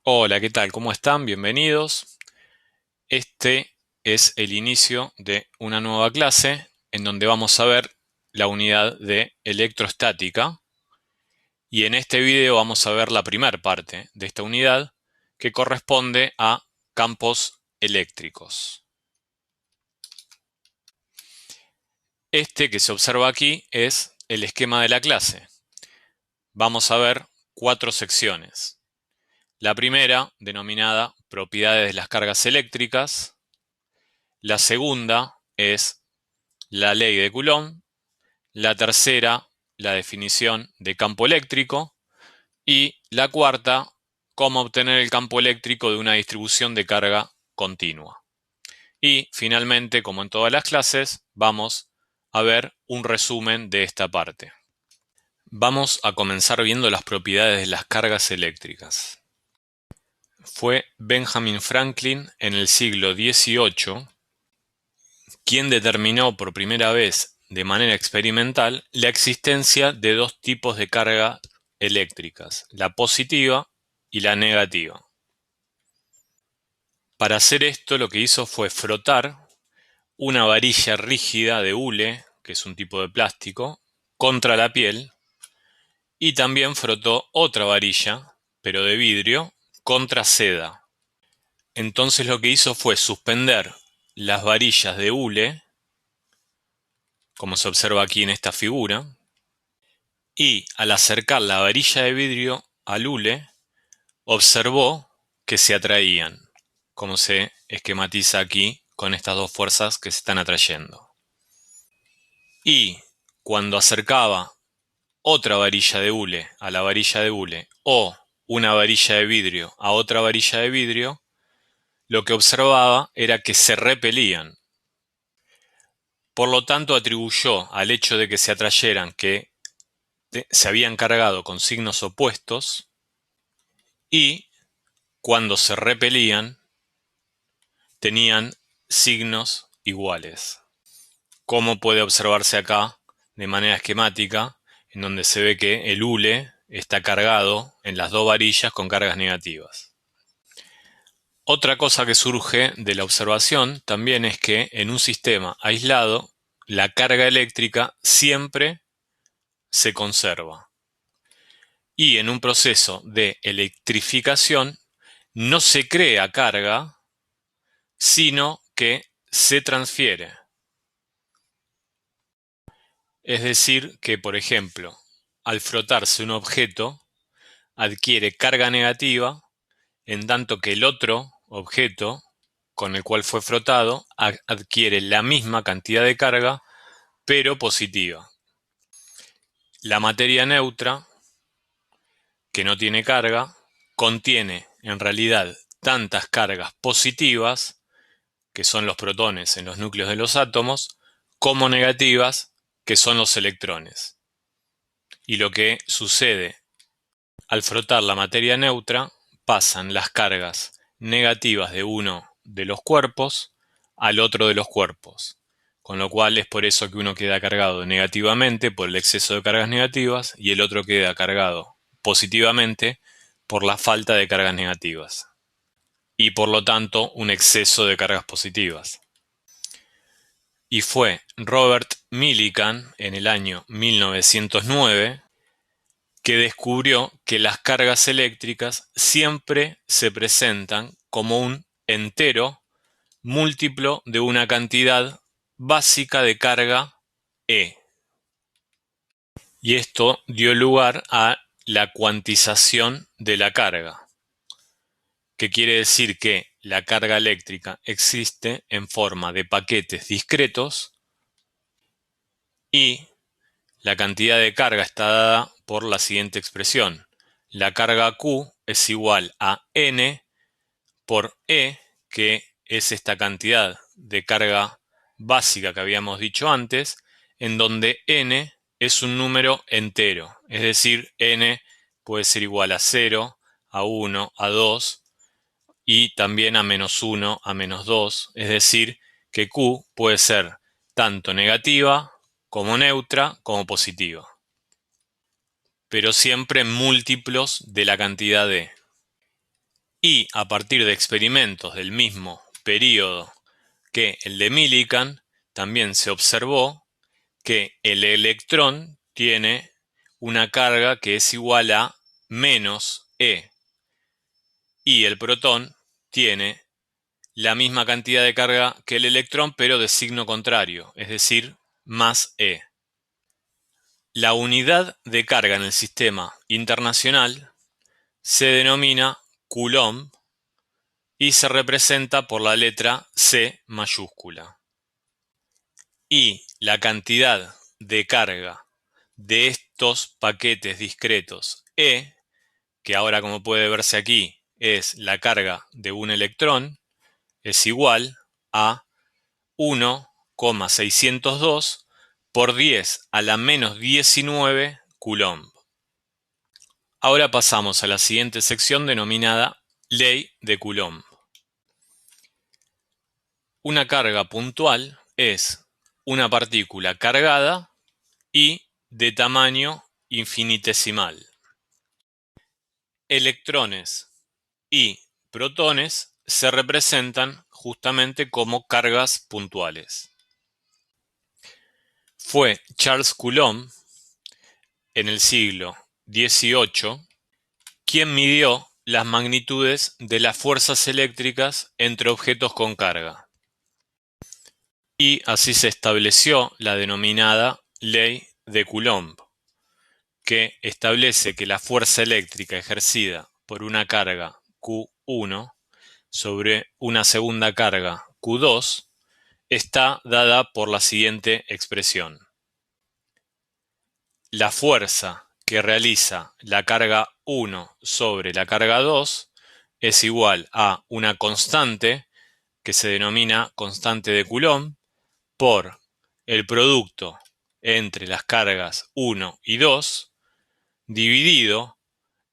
Hola, ¿qué tal? ¿Cómo están? Bienvenidos. Este es el inicio de una nueva clase en donde vamos a ver la unidad de electrostática y en este video vamos a ver la primera parte de esta unidad que corresponde a campos eléctricos. Este que se observa aquí es el esquema de la clase. Vamos a ver 4 secciones. La primera, denominada propiedades de las cargas eléctricas. La segunda es la ley de Coulomb. La tercera, la definición de campo eléctrico. Y la cuarta, cómo obtener el campo eléctrico de una distribución de carga continua. Y finalmente, como en todas las clases, vamos a ver un resumen de esta parte. Vamos a comenzar viendo las propiedades de las cargas eléctricas. Fue Benjamin Franklin en el siglo XVIII quien determinó por primera vez de manera experimental la existencia de dos tipos de carga eléctricas, la positiva y la negativa. Para hacer esto lo que hizo fue frotar una varilla rígida de hule, que es un tipo de plástico, contra la piel y también frotó otra varilla, pero de vidrio, contra seda. Entonces lo que hizo fue suspender las varillas de hule, como se observa aquí en esta figura, y al acercar la varilla de vidrio al hule, observó que se atraían, como se esquematiza aquí con estas dos fuerzas que se están atrayendo. Y cuando acercaba otra varilla de hule a la varilla de hule o una varilla de vidrio a otra varilla de vidrio, lo que observaba era que se repelían. Por lo tanto, atribuyó al hecho de que se atrayeran que se habían cargado con signos opuestos y cuando se repelían tenían signos iguales, como puede observarse acá de manera esquemática, en donde se ve que el hule está cargado en las dos varillas con cargas negativas. Otra cosa que surge de la observación también es que en un sistema aislado la carga eléctrica siempre se conserva y en un proceso de electrificación no se crea carga, sino que se transfiere. Es decir, que, por ejemplo, al frotarse un objeto, adquiere carga negativa, en tanto que el otro objeto con el cual fue frotado adquiere la misma cantidad de carga, pero positiva. La materia neutra, que no tiene carga, contiene en realidad tantas cargas positivas, que son los protones en los núcleos de los átomos, como negativas, que son los electrones. Y lo que sucede al frotar la materia neutra, pasan las cargas negativas de uno de los cuerpos al otro de los cuerpos, con lo cual es por eso que uno queda cargado negativamente por el exceso de cargas negativas y el otro queda cargado positivamente por la falta de cargas negativas y por lo tanto un exceso de cargas positivas. Y fue Robert Millikan en el año 1909 que descubrió que las cargas eléctricas siempre se presentan como un entero múltiplo de una cantidad básica de carga E. Y esto dio lugar a la cuantización de la carga, que quiere decir que la carga eléctrica existe en forma de paquetes discretos y la cantidad de carga está dada por la siguiente expresión. La carga Q es igual a N por E, que es esta cantidad de carga básica que habíamos dicho antes, en donde N es un número entero. Es decir, N puede ser igual a 0, a 1, a 2 y también a menos 1, a menos 2. Es decir, que Q puede ser tanto negativa como neutra como positiva, pero siempre múltiplos de la cantidad de. Y a partir de experimentos del mismo periodo que el de Millikan, también se observó que el electrón tiene una carga que es igual a menos E y el protón tiene la misma cantidad de carga que el electrón, pero de signo contrario, es decir, más E. La unidad de carga en el sistema internacional se denomina Coulomb y se representa por la letra C mayúscula. Y la cantidad de carga de estos paquetes discretos E, que ahora como puede verse aquí es la carga de un electrón, es igual a 1,602 por 10 a la menos 19 Coulomb. Ahora pasamos a la siguiente sección denominada Ley de Coulomb. Una carga puntual es una partícula cargada y de tamaño infinitesimal. Electrones y protones se representan justamente como cargas puntuales. Fue Charles Coulomb, en el siglo XVIII, quien midió las magnitudes de las fuerzas eléctricas entre objetos con carga. Y así se estableció la denominada Ley de Coulomb, que establece que la fuerza eléctrica ejercida por una carga Q1 sobre una segunda carga Q2 está dada por la siguiente expresión. La fuerza que realiza la carga 1 sobre la carga 2 es igual a una constante que se denomina constante de Coulomb por el producto entre las cargas 1 y 2 dividido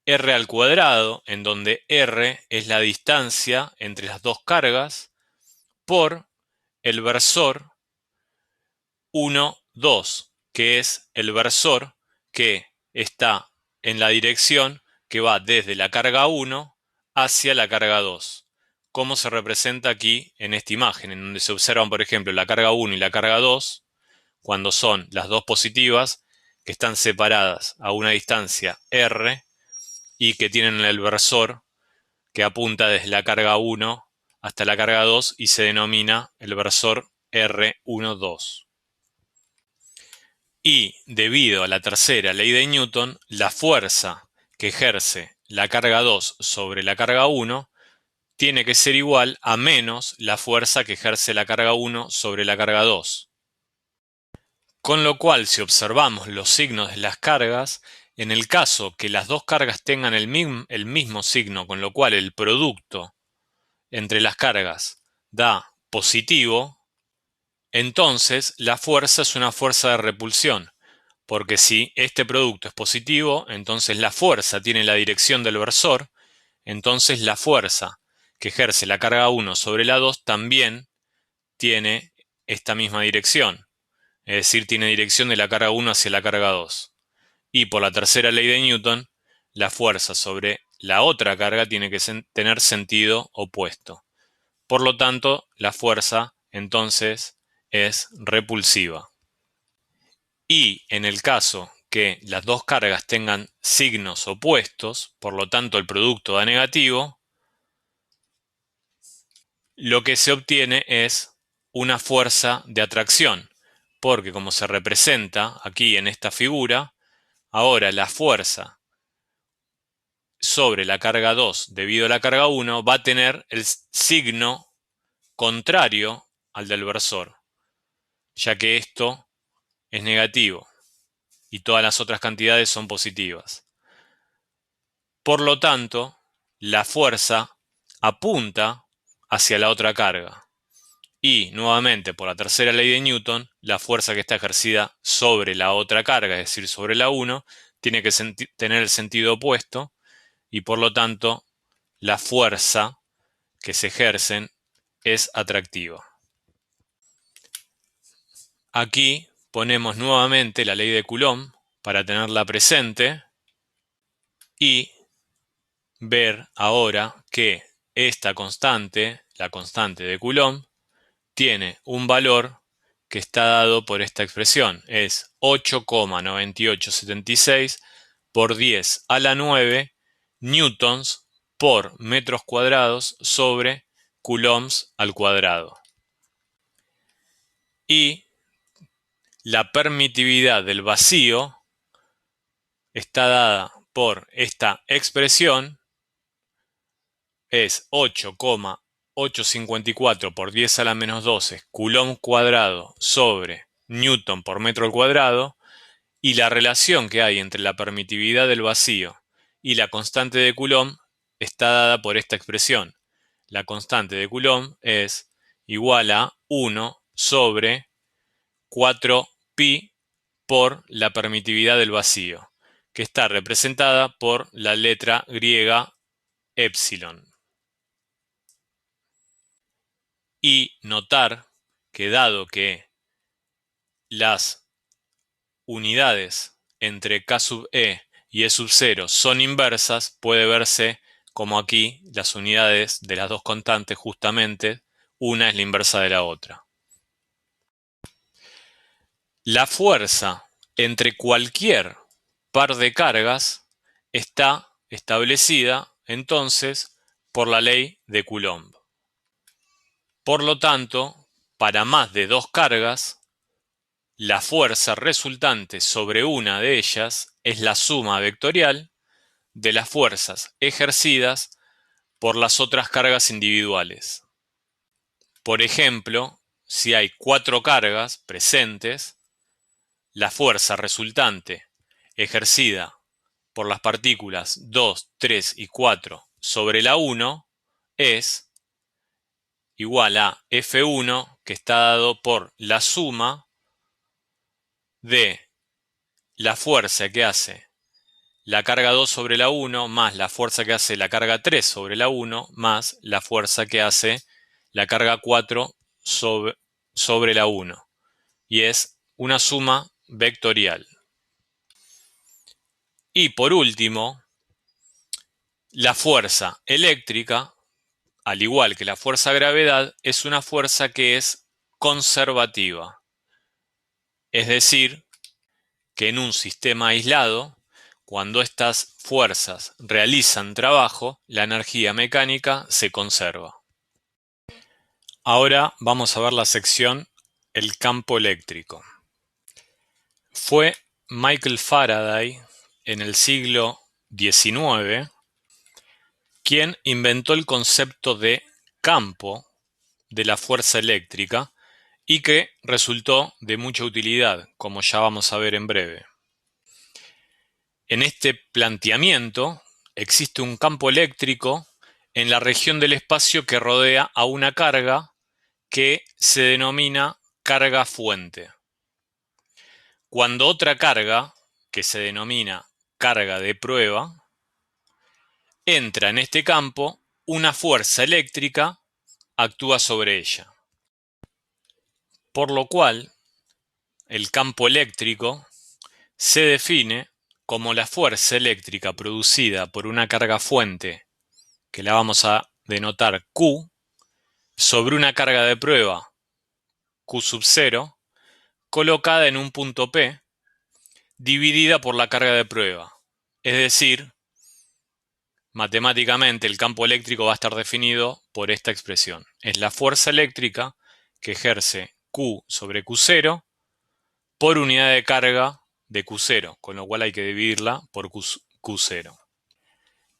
r al cuadrado, en donde r es la distancia entre las dos cargas, por el versor 1, 2, que es el versor que está en la dirección que va desde la carga 1 hacia la carga 2. Como se representa aquí en esta imagen, en donde se observan, por ejemplo, la carga 1 y la carga 2, cuando son las dos positivas, que están separadas a una distancia r y que tienen el versor que apunta desde la carga 1 hasta la carga 2 y se denomina el versor R12. Y debido a la tercera ley de Newton, la fuerza que ejerce la carga 2 sobre la carga 1 tiene que ser igual a menos la fuerza que ejerce la carga 1 sobre la carga 2. Con lo cual, si observamos los signos de las cargas, en el caso que las dos cargas tengan el mismo signo, con lo cual el producto entre las cargas da positivo, entonces la fuerza es una fuerza de repulsión, porque si este producto es positivo, entonces la fuerza tiene la dirección del versor, entonces la fuerza que ejerce la carga 1 sobre la 2 también tiene esta misma dirección, es decir, tiene dirección de la carga 1 hacia la carga 2. Y por la tercera ley de Newton, la fuerza sobre la otra carga tiene que tener sentido opuesto. Por lo tanto, la fuerza entonces es repulsiva. Y en el caso que las dos cargas tengan signos opuestos, por lo tanto el producto da negativo, lo que se obtiene es una fuerza de atracción, porque como se representa aquí en esta figura, ahora la fuerza sobre la carga 2 debido a la carga 1 va a tener el signo contrario al del versor, ya que esto es negativo y todas las otras cantidades son positivas. Por lo tanto, la fuerza apunta hacia la otra carga. Y, nuevamente, por la tercera ley de Newton, la fuerza que está ejercida sobre la otra carga, es decir, sobre la 1, tiene que tener el sentido opuesto y, por lo tanto, la fuerza que se ejercen es atractiva. Aquí ponemos nuevamente la ley de Coulomb para tenerla presente y ver ahora que esta constante, la constante de Coulomb, tiene un valor que está dado por esta expresión. Es 8,9876 por 10 a la 9 newtons por metros cuadrados sobre coulombs al cuadrado. Y la permitividad del vacío está dada por esta expresión, es 8,854 por 10 a la menos 12 coulomb cuadrado sobre newton por metro al cuadrado, y la relación que hay entre la permitividad del vacío y la constante de Coulomb está dada por esta expresión. La constante de Coulomb es igual a 1 sobre 4pi por la permitividad del vacío, que está representada por la letra griega epsilon. Y notar que dado que las unidades entre K sub e y E sub 0 son inversas, puede verse como aquí las unidades de las dos constantes justamente, una es la inversa de la otra. La fuerza entre cualquier par de cargas está establecida entonces por la ley de Coulomb. Por lo tanto, para más de dos cargas, la fuerza resultante sobre una de ellas es la suma vectorial de las fuerzas ejercidas por las otras cargas individuales. Por ejemplo, si hay 4 cargas presentes, la fuerza resultante ejercida por las partículas 2, 3 y 4 sobre la 1 es igual a F1, que está dado por la suma de la fuerza que hace la carga 2 sobre la 1 más la fuerza que hace la carga 3 sobre la 1 más la fuerza que hace la carga 4 sobre la 1. Y es una suma vectorial. Y por último, la fuerza eléctrica, al igual que la fuerza gravedad, es una fuerza que es conservativa. Es decir, que en un sistema aislado, cuando estas fuerzas realizan trabajo, la energía mecánica se conserva. Ahora vamos a ver la sección El campo eléctrico. Fue Michael Faraday en el siglo XIX quien inventó el concepto de campo de la fuerza eléctrica y que resultó de mucha utilidad, como ya vamos a ver en breve. En este planteamiento existe un campo eléctrico en la región del espacio que rodea a una carga que se denomina carga fuente. Cuando otra carga, que se denomina carga de prueba, entra en este campo, una fuerza eléctrica actúa sobre ella. Por lo cual, el campo eléctrico se define como la fuerza eléctrica producida por una carga fuente, que la vamos a denotar Q, sobre una carga de prueba, Q sub 0, colocada en un punto P, dividida por la carga de prueba. Es decir, matemáticamente el campo eléctrico va a estar definido por esta expresión. Es la fuerza eléctrica que ejerce Q sobre Q0 por unidad de carga de Q0, con lo cual hay que dividirla por Q0.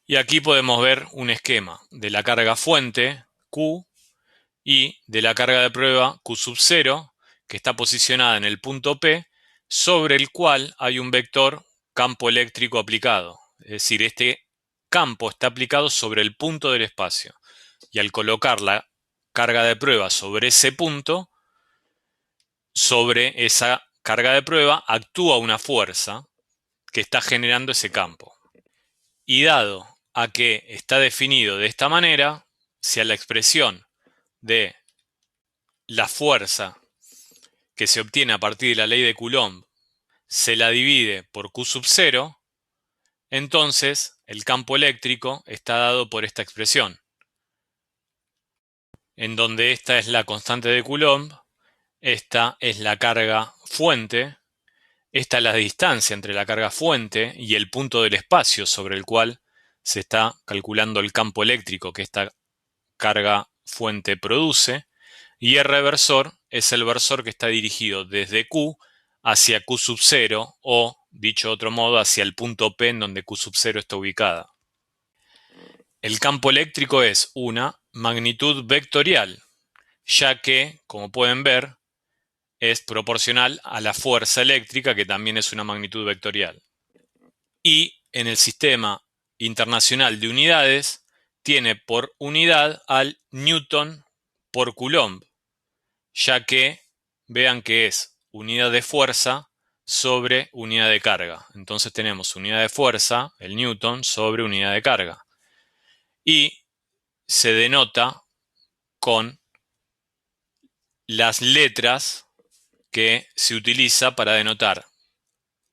Y aquí podemos ver un esquema de la carga fuente, Q, y de la carga de prueba, Q sub 0, que está posicionada en el punto P, sobre el cual hay un vector campo eléctrico aplicado. Es decir, este campo está aplicado sobre el punto del espacio. Y al colocar la carga de prueba sobre ese punto, sobre esa carga de prueba actúa una fuerza que está generando ese campo. Y dado a que está definido de esta manera, si a la expresión de la fuerza que se obtiene a partir de la ley de Coulomb se la divide por Q sub 0, entonces el campo eléctrico está dado por esta expresión, en donde esta es la constante de Coulomb, esta es la carga fuente, esta es la distancia entre la carga fuente y el punto del espacio sobre el cual se está calculando el campo eléctrico que esta carga fuente produce, y el reversor es el versor que está dirigido desde Q hacia Q sub 0 o, dicho de otro modo, hacia el punto P en donde Q sub 0 está ubicada. El campo eléctrico es una magnitud vectorial, ya que, como pueden ver, es proporcional a la fuerza eléctrica, que también es una magnitud vectorial. Y en el sistema internacional de unidades, tiene por unidad al Newton por Coulomb, ya que vean que es unidad de fuerza sobre unidad de carga. Entonces tenemos unidad de fuerza, el Newton, sobre unidad de carga. Y se denota con las letras que se utiliza para denotar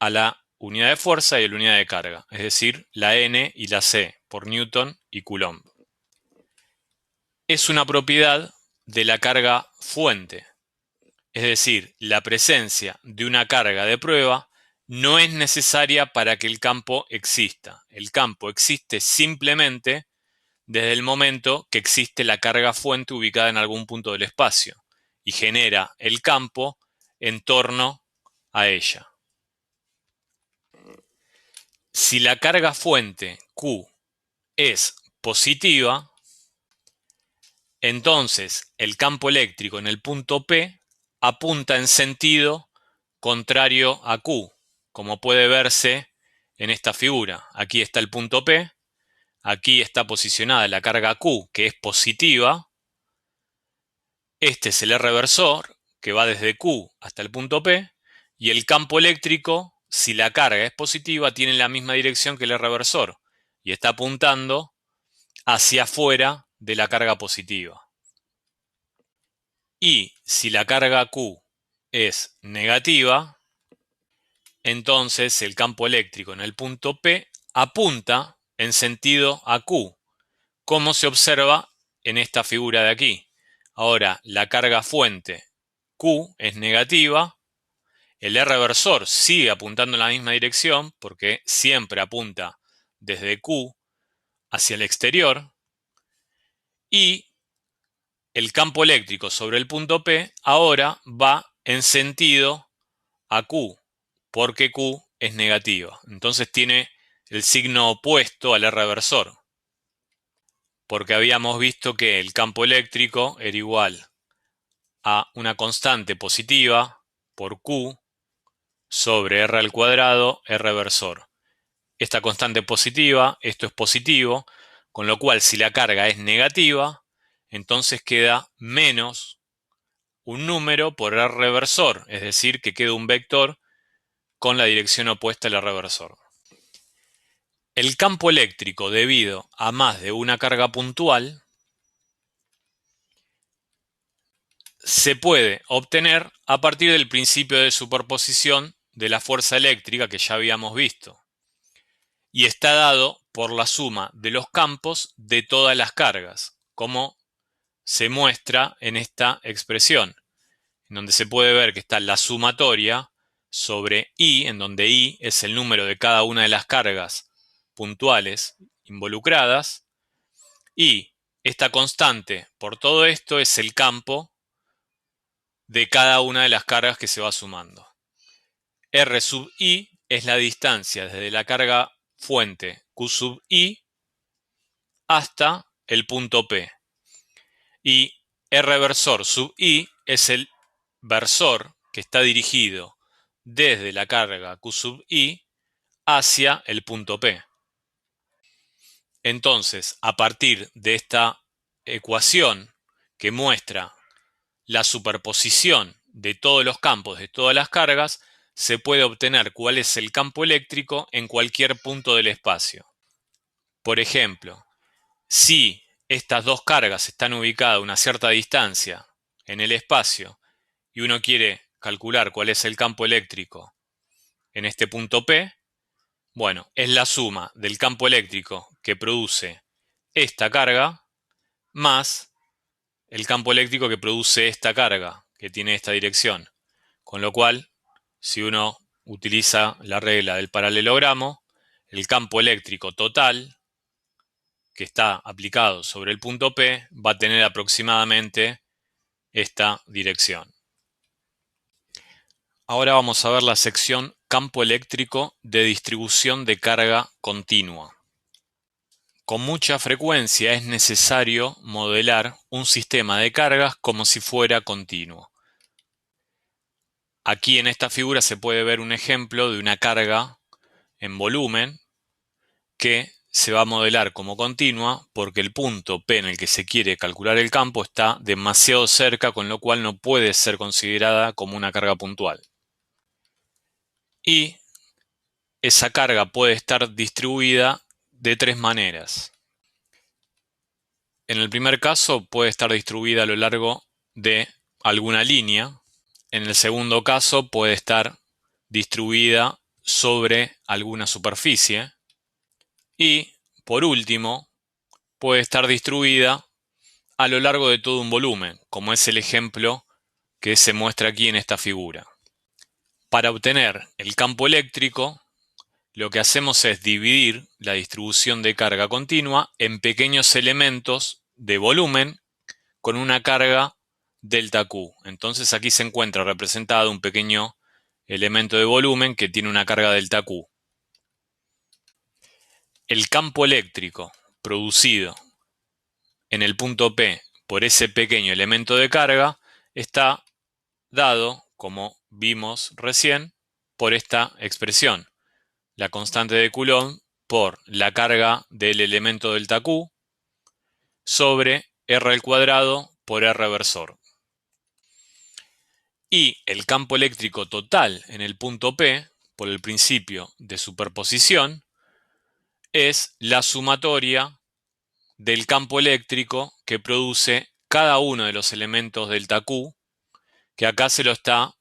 a la unidad de fuerza y a la unidad de carga, es decir, la N y la C, por Newton y Coulomb. Es una propiedad de la carga fuente, es decir, la presencia de una carga de prueba no es necesaria para que el campo exista. El campo existe simplemente desde el momento que existe la carga fuente ubicada en algún punto del espacio y genera el campo en torno a ella. Si la carga fuente Q es positiva, entonces el campo eléctrico en el punto P apunta en sentido contrario a Q, como puede verse en esta figura. Aquí está el punto P, aquí está posicionada la carga Q, que es positiva. Este es el R reversor, que va desde Q hasta el punto P, y el campo eléctrico, si la carga es positiva, tiene la misma dirección que el R reversor, y está apuntando hacia afuera de la carga positiva. Y si la carga Q es negativa, entonces el campo eléctrico en el punto P apunta en sentido a Q, como se observa en esta figura de aquí. Ahora, la carga fuente Q es negativa, el R reversor sigue apuntando en la misma dirección porque siempre apunta desde Q hacia el exterior, y el campo eléctrico sobre el punto P ahora va en sentido a Q, porque Q es negativa. Entonces tiene el signo opuesto al R reversor, porque habíamos visto que el campo eléctrico era igual a una constante positiva por Q sobre R al cuadrado, R reversor. Esta constante positiva, esto es positivo, con lo cual si la carga es negativa, entonces queda menos un número por R reversor, es decir, que queda un vector con la dirección opuesta al R reversor. El campo eléctrico debido a más de una carga puntual se puede obtener a partir del principio de superposición de la fuerza eléctrica que ya habíamos visto, y está dado por la suma de los campos de todas las cargas, como se muestra en esta expresión, en donde se puede ver que está la sumatoria sobre I, en donde I es el número de cada una de las cargas puntuales involucradas, y esta constante por todo esto es el campo de cada una de las cargas que se va sumando. R sub I es la distancia desde la carga fuente Q sub I hasta el punto P. Y R versor sub I es el versor que está dirigido desde la carga Q sub I hacia el punto P. Entonces, a partir de esta ecuación que muestra la superposición de todos los campos de todas las cargas, se puede obtener cuál es el campo eléctrico en cualquier punto del espacio. Por ejemplo, si estas dos cargas están ubicadas a una cierta distancia en el espacio y uno quiere calcular cuál es el campo eléctrico en este punto P, Bueno, es la suma del campo eléctrico que produce esta carga más el campo eléctrico que produce esta carga, que tiene esta dirección. Con lo cual, si uno utiliza la regla del paralelogramo, el campo eléctrico total que está aplicado sobre el punto P va a tener aproximadamente esta dirección. Ahora vamos a ver la sección campo eléctrico de distribución de carga continua. Con mucha frecuencia es necesario modelar un sistema de cargas como si fuera continuo. Aquí en esta figura se puede ver un ejemplo de una carga en volumen que se va a modelar como continua porque el punto P en el que se quiere calcular el campo está demasiado cerca, con lo cual no puede ser considerada como una carga puntual. Y esa carga puede estar distribuida de tres maneras. En el primer caso puede estar distribuida a lo largo de alguna línea. En el segundo caso puede estar distribuida sobre alguna superficie. Y, por último, puede estar distribuida a lo largo de todo un volumen, como es el ejemplo que se muestra aquí en esta figura. Para obtener el campo eléctrico, lo que hacemos es dividir la distribución de carga continua en pequeños elementos de volumen con una carga delta Q. Entonces aquí se encuentra representado un pequeño elemento de volumen que tiene una carga delta Q. El campo eléctrico producido en el punto P por ese pequeño elemento de carga está dado, como vimos recién, por esta expresión. La constante de Coulomb por la carga del elemento delta Q sobre R al cuadrado por R versor. Y el campo eléctrico total en el punto P, por el principio de superposición, es la sumatoria del campo eléctrico que produce cada uno de los elementos delta Q, que acá se lo está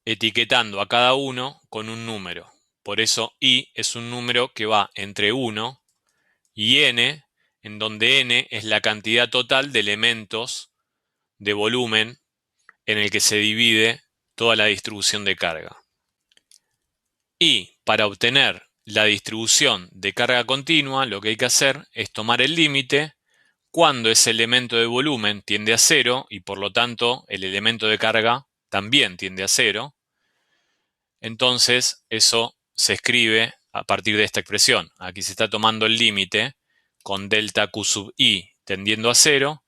etiquetando a cada uno con un número. Por eso I es un número que va entre 1 y n, en donde n es la cantidad total de elementos de volumen en el que se divide toda la distribución de carga. Y para obtener la distribución de carga continua, lo que hay que hacer es tomar el límite cuando ese elemento de volumen tiende a 0 y por lo tanto el elemento de carga también tiende a 0. Entonces eso se escribe a partir de esta expresión. Aquí se está tomando el límite con delta Q sub I tendiendo a 0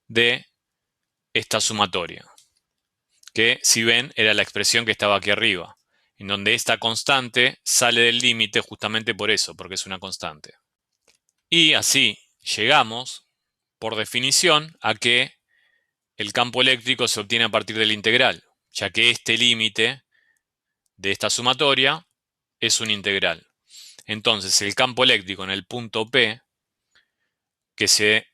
de esta sumatoria, que si ven era la expresión que estaba aquí arriba, en donde esta constante sale del límite justamente por eso, porque es una constante. Y así llegamos, por definición, a que el campo eléctrico se obtiene a partir de la integral, ya que este límite de esta sumatoria es una integral. Entonces el campo eléctrico en el punto P, que se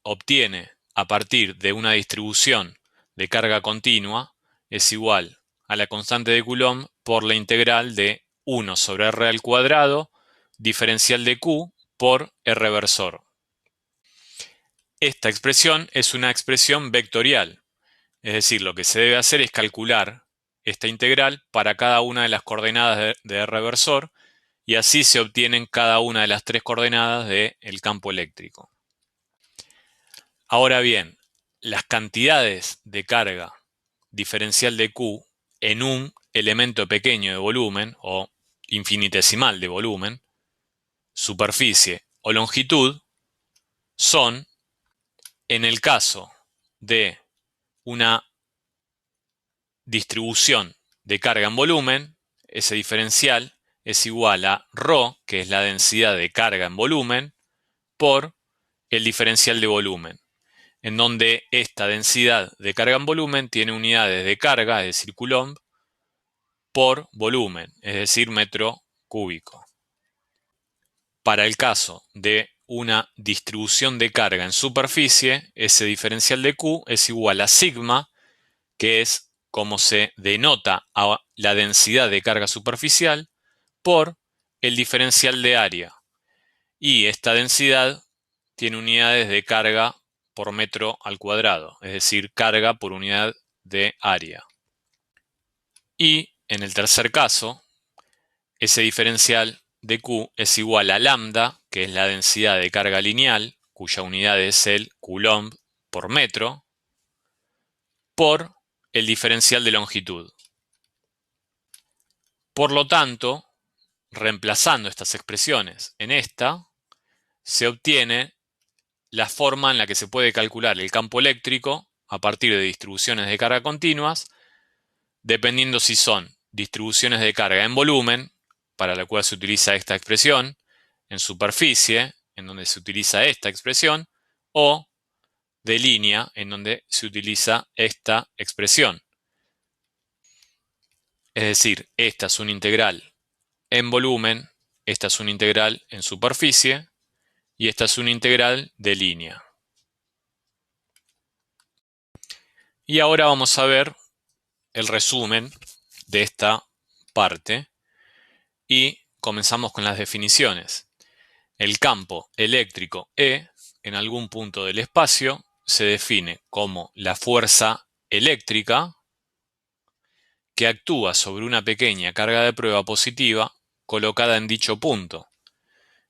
obtiene a partir de una distribución de carga continua, es igual a la constante de Coulomb por la integral de 1 sobre R al cuadrado diferencial de Q por R versor. Esta expresión es una expresión vectorial, es decir, lo que se debe hacer es calcular esta integral para cada una de las coordenadas de R versor y así se obtienen cada una de las tres coordenadas del campo eléctrico. Ahora bien, las cantidades de carga diferencial de Q en un elemento pequeño de volumen o infinitesimal de volumen, superficie o longitud son, en el caso de una distribución de carga en volumen, ese diferencial es igual a ρ, que es la densidad de carga en volumen, por el diferencial de volumen, en donde esta densidad de carga en volumen tiene unidades de carga, es decir, Coulomb, por volumen, es decir, metro cúbico. Para el caso de una distribución de carga en superficie, ese diferencial de Q es igual a sigma, que es como se denota a la densidad de carga superficial, por el diferencial de área. Y esta densidad tiene unidades de carga por metro al cuadrado, es decir, carga por unidad de área. Y en el tercer caso, ese diferencial de Q es igual a lambda, que es la densidad de carga lineal, cuya unidad es el coulomb por metro, por el diferencial de longitud. Por lo tanto, reemplazando estas expresiones en esta, se obtiene la forma en la que se puede calcular el campo eléctrico a partir de distribuciones de carga continuas, dependiendo si son distribuciones de carga en volumen, para la cual se utiliza esta expresión, en superficie, en donde se utiliza esta expresión, o de línea, en donde se utiliza esta expresión. Es decir, esta es una integral en volumen, esta es una integral en superficie, y esta es una integral de línea. Y ahora vamos a ver el resumen de esta parte y comenzamos con las definiciones. El campo eléctrico E en algún punto del espacio se define como la fuerza eléctrica que actúa sobre una pequeña carga de prueba positiva colocada en dicho punto,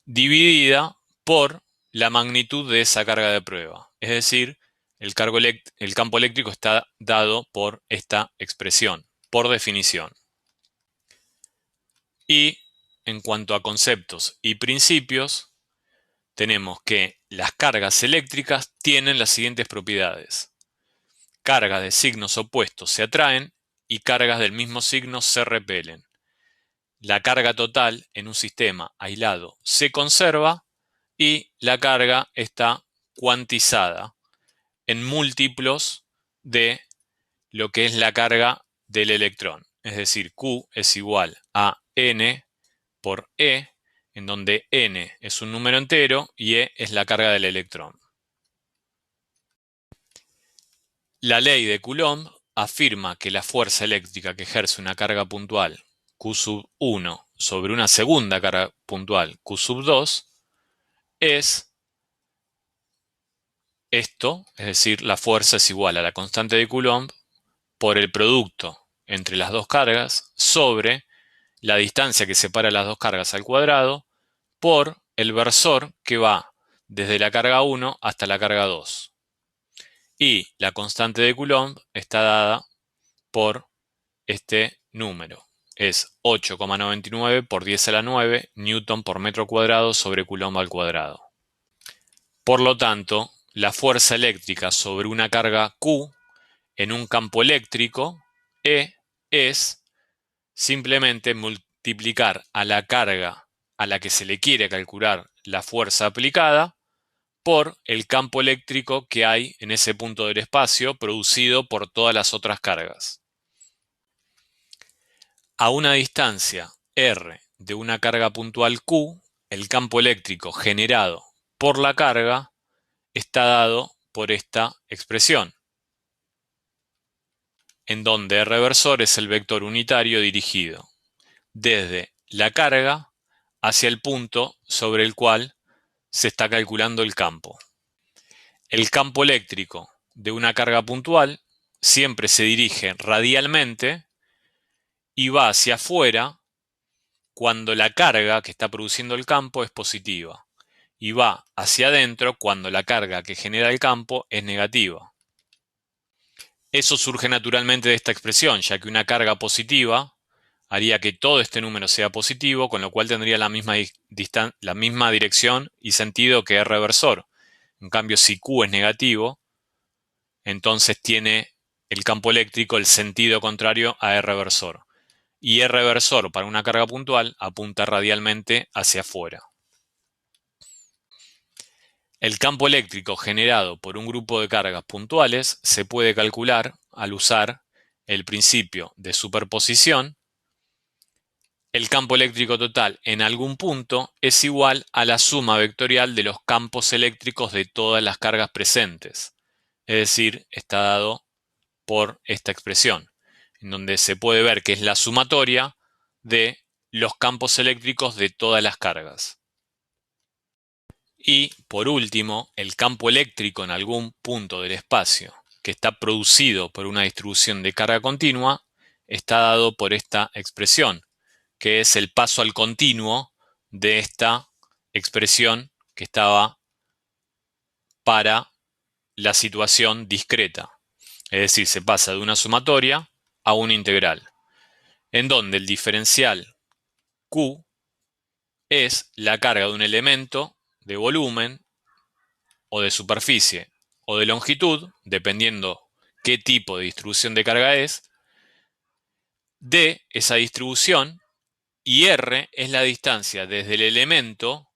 dividida por la magnitud de esa carga de prueba. Es decir, el campo eléctrico está dado por esta expresión, por definición. Y en cuanto a conceptos y principios, tenemos que las cargas eléctricas tienen las siguientes propiedades. Cargas de signos opuestos se atraen y cargas del mismo signo se repelen. La carga total en un sistema aislado se conserva y la carga está cuantizada en múltiplos de lo que es la carga del electrón. Es decir, Q es igual a N por E, en donde N es un número entero y E es la carga del electrón. La ley de Coulomb afirma que la fuerza eléctrica que ejerce una carga puntual Q sub 1 sobre una segunda carga puntual Q sub 2 es esto, es decir, la fuerza es igual a la constante de Coulomb por el producto entre las dos cargas sobre la distancia que separa las dos cargas al cuadrado por el versor que va desde la carga 1 hasta la carga 2. Y la constante de Coulomb está dada por este número. Es 8,99 por 10 a la 9 newton por metro cuadrado sobre Coulomb al cuadrado. Por lo tanto, la fuerza eléctrica sobre una carga Q en un campo eléctrico E es simplemente multiplicar a la carga a la que se le quiere calcular la fuerza aplicada por el campo eléctrico que hay en ese punto del espacio producido por todas las otras cargas. A una distancia r de una carga puntual Q, el campo eléctrico generado por la carga está dado por esta expresión, en donde R versor es el vector unitario dirigido desde la carga hacia el punto sobre el cual se está calculando el campo. El campo eléctrico de una carga puntual siempre se dirige radialmente y va hacia afuera cuando la carga que está produciendo el campo es positiva y va hacia adentro cuando la carga que genera el campo es negativa. Eso surge naturalmente de esta expresión, ya que una carga positiva haría que todo este número sea positivo, con lo cual tendría la misma dirección y sentido que R versor. En cambio, si Q es negativo, entonces tiene el campo eléctrico el sentido contrario a R versor. Y R versor para una carga puntual apunta radialmente hacia afuera. El campo eléctrico generado por un grupo de cargas puntuales se puede calcular al usar el principio de superposición. El campo eléctrico total en algún punto es igual a la suma vectorial de los campos eléctricos de todas las cargas presentes. Es decir, está dado por esta expresión, en donde se puede ver que es la sumatoria de los campos eléctricos de todas las cargas. Y, por último, el campo eléctrico en algún punto del espacio que está producido por una distribución de carga continua está dado por esta expresión, que es el paso al continuo de esta expresión que estaba para la situación discreta. Es decir, se pasa de una sumatoria a una integral, en donde el diferencial Q es la carga de un elemento de volumen o de superficie o de longitud, dependiendo qué tipo de distribución de carga es, de esa distribución, y R es la distancia desde el elemento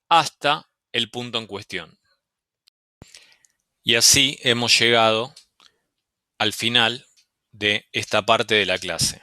hasta el punto en cuestión. Y así hemos llegado al final de esta parte de la clase.